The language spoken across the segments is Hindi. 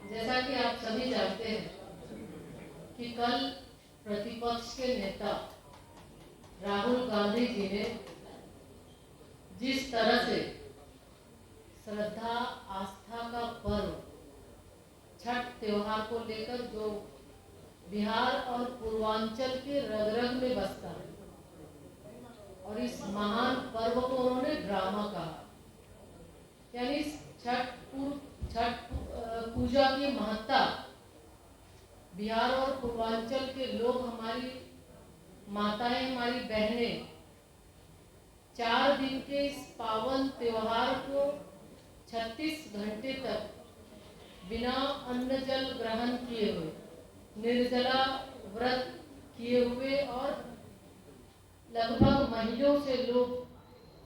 जैसा कि आप सभी जानते हैं कि कल प्रतिपक्ष के नेता राहुल गांधी जी ने जिस तरह से श्रद्धा आस्था का पर्व छठ त्योहार को लेकर जो बिहार और पूर्वांचल के रग रग में बसता है और इस महान पर्व को उन्होंने ड्रामा कहा। यानी छठ पूजा की महत्ता बिहार और पूर्वांचल के लोग, हमारी माताएं, हमारी बहनें 4 दिन के इस पावन त्योहार को 36 घंटे तक बिना अन्न जल ग्रहण किए हुए, निर्जला व्रत किए हुए और लगभग महीनों से लोग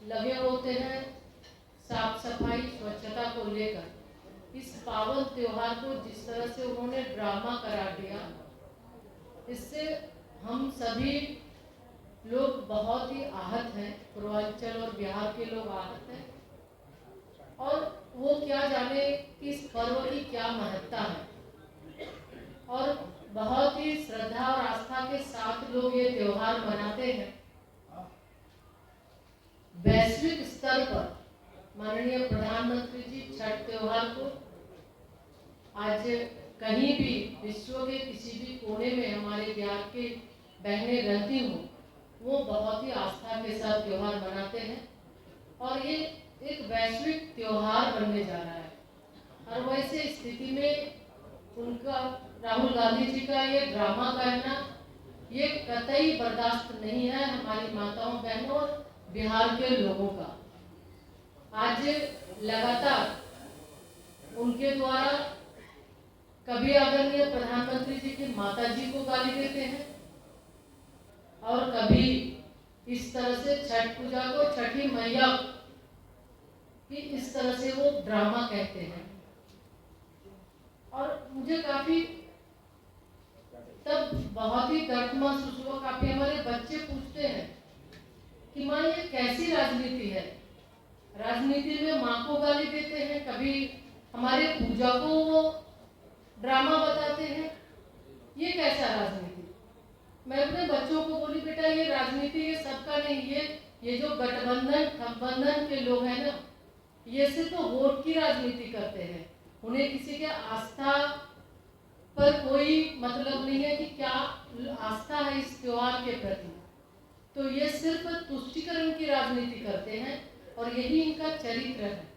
लगे होते हैं साफ सफाई स्वच्छता को लेकर। इस पावन त्योहार को जिस तरह से उन्होंने ड्रामा करार दिया, इससे हम सभी लोग बहुत ही आहत हैं। पूर्वांचल और बिहार के लोग आहत हैं और वो क्या जाने कि इस पर्व की क्या महत्ता है। और बहुत ही श्रद्धा और आस्था के साथ लोग ये त्योहार मनाते हैं। वैश्विक स्तर पर माननीय प्रधानमंत्री जी छठ त्योहार को आज कहीं भी विश्व के किसी भी कोने में हमारे बिहार के बहनें रहती हों, वो बहुत ही आस्था के साथ त्योहार मनाते हैं और ये एक वैश्विक त्योहार बनने जा रहा है। और वैसे स्थिति में उनका, राहुल गांधी जी का ये ड्रामा करना ये कतई बर्दाश्त नहीं है हमारी माताओं बहनों और बिहार के लोगों का। आज लगातार उनके द्वारा कभी आदरणीय प्रधानमंत्री जी की माता जी को गाली देते हैं और कभी इस तरह से छठ पूजा को छठी मैया की इस तरह से वो ड्रामा कहते हैं। और मुझे काफी तब बहुत ही दर्द महसूस हुआ। काफी हमारे बच्चे पूछते हैं कि माँ ये कैसी राजनीति है। राजनीति में माँ को गाली देते हैं, कभी हमारे पूजा को वो ड्रामा बताते हैं, ये कैसा राजनीति। मैं अपने बच्चों को बोली बेटा ये राजनीति ये सबका नहीं, ये जो गठबंधन के लोग हैं ना, ये सिर्फ तो वोट की राजनीति करते हैं। उन्हें किसी के आस्था पर कोई मतलब नहीं है कि क्या आस्था है इस त्योहार के प्रति, तो ये सिर्फ तुष्टीकरण की राजनीति करते हैं और यही इनका चरित्र है।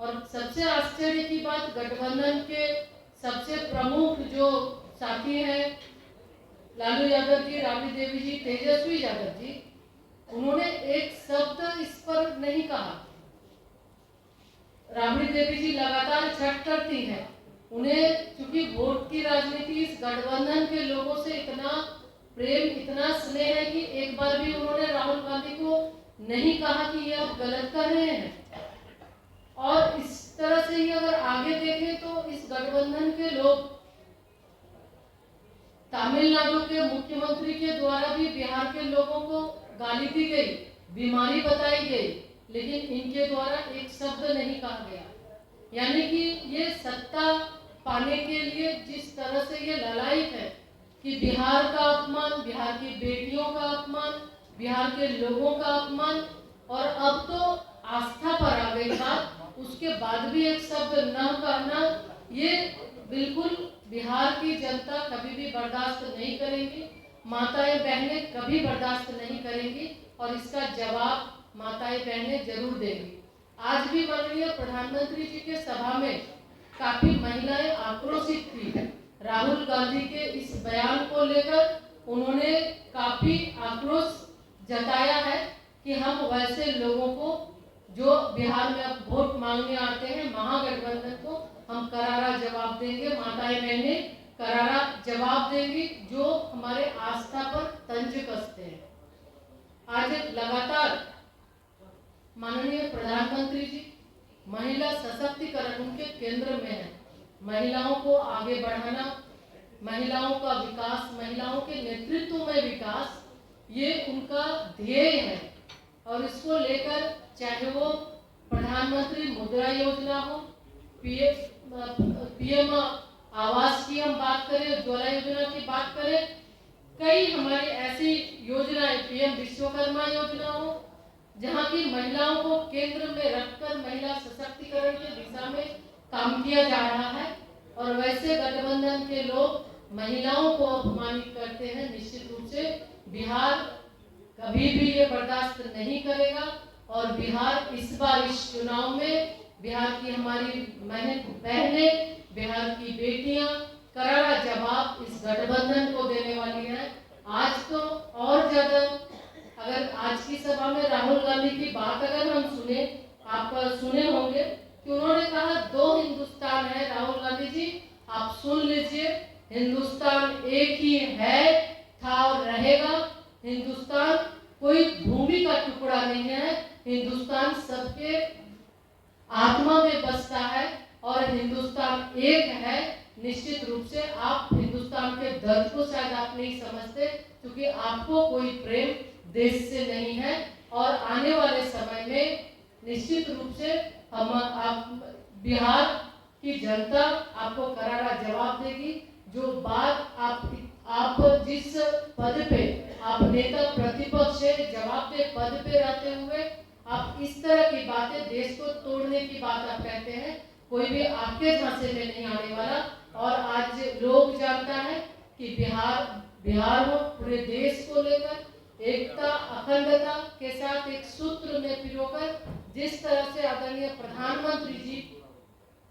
और सबसे आश्चर्य की बात, गठबंधन के सबसे प्रमुख जो साथी हैं लालू यादव जी, राबड़ी देवी जी, तेजस्वी यादव जी, उन्होंने एक शब्द इस पर नहीं कहा। राबड़ी देवी जी लगातार छठ करती हैं, उन्हें चूंकि वोट की राजनीति, इस गठबंधन के लोगों से इतना प्रेम इतना स्नेह है कि एक बार भी उन्होंने राहुल गांधी को नहीं कहा कि ये आप गलत कर रहे हैं। और इस तरह से ही अगर आगे देखें तो इस गठबंधन के लोग, तमिलनाडु के मुख्यमंत्री के द्वारा भी बिहार के लोगों को गाली दी गई, बीमारी बताई गई, लेकिन इनके द्वारा एक शब्द नहीं कहा गया। यानी कि ये सत्ता पाने के लिए जिस तरह से ये ललायत है कि बिहार का अपमान, बिहार की बेटियों का अपमान, बिहार के लोगों का अपमान, और अब तो आस्था पर आ गई बात, उसके बाद भी एक शब्द न कहना, ये बिल्कुल बिहार की जनता कभी भी बर्दाश्त नहीं करेंगी, माताएं बहनें कभी बर्दाश्त नहीं करेंगी और इसका जवाब माताएं बहनें जरूर देंगी। आज भी माननीय प्रधानमंत्री जी के सभा में काफी महिलाएं आक्रोशित थी राहुल गांधी के इस बयान को लेकर। उन्होंने काफी आक्रोश जताया है कि हम वैसे लोगों को जो बिहार में अब वोट मांगने आते हैं, महागठबंधन को हम करारा जवाब देंगे, माताएं बहनें करारा जवाब देंगी जो हमारे आस्था पर तंज कसते हैं। आज लगातार माननीय प्रधानमंत्री जी महिला सशक्तिकरण उनके केंद्र में है। महिलाओं को आगे बढ़ाना, महिलाओं का विकास, महिलाओं के नेतृत्व में विकास, ये उनका ध्येय है। और इसको लेकर चाहे वो प्रधानमंत्री मुद्रा योजना हो, पीएम आवास की हम बात करें, उज्ज्वला योजना की बात करें, कई हमारी ऐसी योजनाएं, पीएम विश्वकर्मा योजना हो, जहां की महिलाओं को केंद्र में रखकर महिला सशक्तिकरण की दिशा में काम किया जा रहा है। और वैसे गठबंधन के लोग महिलाओं को अपमानित करते हैं। निश्चित रूप से बिहार कभी भी ये बर्दाश्त नहीं करेगा और बिहार इस बार इस चुनाव में बिहार की हमारी बहनें, बिहार की बेटियां करारा जवाब इस गठबंधन को देने वाली है। आज तो और ज्यादा, अगर आज की सभा में राहुल गांधी की बात अगर हम सुने, आप सुने होंगे कि उन्होंने कहा 2 हिंदुस्तान है। राहुल गांधी जी, आप सुन लीजिए, हिंदुस्तान एक ही है, था और रहेगा। हिंदुस्तान कोई भूमि का टुकड़ा नहीं है, हिंदुस्तान सबके आत्मा में बसता है और हिंदुस्तान एक है। निश्चित रूप से आप हिंदुस्तान के दर्द को शायद आप नहीं समझते, क्योंकि आपको कोई प्रेम देश से नहीं है। और आने वाले समय में निश्चित रूप से बिहार की जनता आपको करारा जवाब देगी। जो बात आप जिस पद पे, आप नेता प्रतिपक्ष से जवाब दे पद पे रहते हुए आप इस तरह की बातें, देश को तोड़ने की बात आप कहते हैं, कोई भी आपके झांसे में नहीं आने वाला। और आज लोग जानता है कि बिहार हो पूरे देश को लेकर एकता, अखंडता के साथ एक सूत्र में पिरोकर जिस तरह से आदरणीय प्रधानमंत्री जी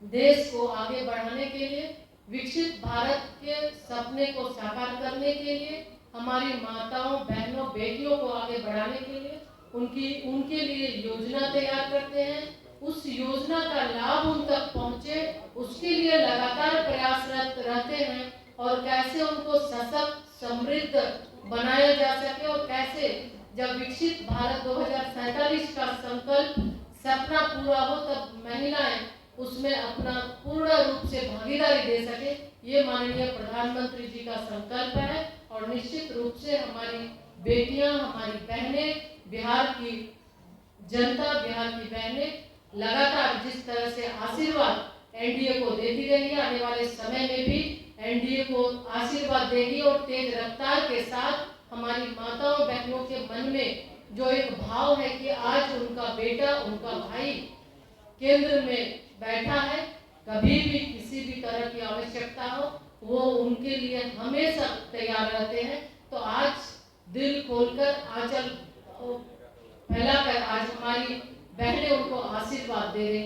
देश को आगे बढ़ाने के लिए, विकसित भारत के सपने को साकार करने के लिए, हमारी माताओं, बहनों, बेटियों को आगे बढ़ाने के लिए उनके लिए योजना तैयार करते हैं। उस योजना का लाभ उन तक पहुंचे, उसके लिए लगातार प्रयासरत रहते हैं। और कैसे उनको सशक्त, समृद्ध बनाया जा सके और कैसे जब विकसित भारत 2047 का संकल्प, सपना पूरा हो, तब महिलाएं उसमें अपना पूर्ण रूप से भागीदारी दे सके, ये माननीय प्रधानमंत्री जी का संकल्प है। और निश्चित रूप से हमारी बेटियां, हमारी बहनें, बिहार की जनता, बिहार की बहनें लगातार जिस तरह से आशीर्वाद एनडीए को देती रही है, आने वाले समय में भी एनडीए को आशीर्वाद देगी। और तेज रफ्तार के साथ हमारी माताओं, बहनों के मन में जो एक भाव है कि आज उनका बेटा, उनका भाई केंद्र में बैठा है, कभी भी किसी भी तरह की आवश्यकता हो वो उनके लिए हमेशा तैयार रहते हैं। तो आज दिल खोलकर, आंचल फैलाकर आज हमारी बहनें उनको आशीर्वाद दे रही हैं।